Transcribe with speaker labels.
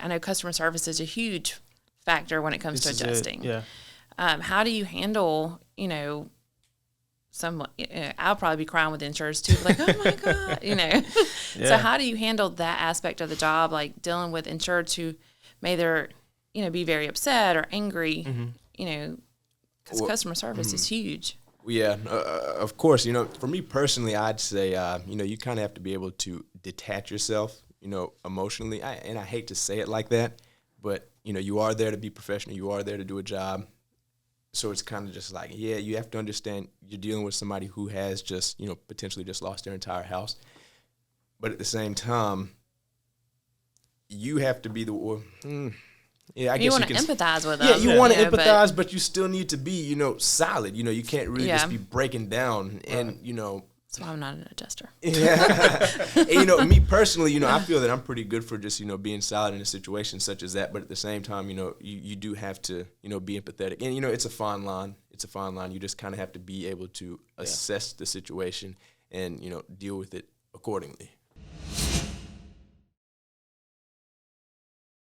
Speaker 1: I know customer service is a huge factor when it comes to adjusting. How do you handle, I'll probably be crying with insureds too, like, oh my God, So how do you handle that aspect of the job, like dealing with insureds who may either, be very upset or angry, because customer service is huge.
Speaker 2: Yeah, of course. For me personally, I'd say, you kind of have to be able to detach yourself, emotionally. And I hate to say it like that, but, you are there to be professional. You are there to do a job. So it's kind of just like, you have to understand you're dealing with somebody who has just, potentially just lost their entire house. But at the same time, you have to be the one. I guess
Speaker 1: you want to empathize with them.
Speaker 2: Yeah, you want to empathize, but you still need to be, solid. You can't really just be breaking down and,
Speaker 1: That's why I'm not an adjuster.
Speaker 2: Yeah. And, me personally, I feel that I'm pretty good for just, being solid in a situation such as that. But at the same time, you do have to, be empathetic. And, it's a fine line. It's a fine line. You just kind of have to be able to assess the situation and, deal with it accordingly.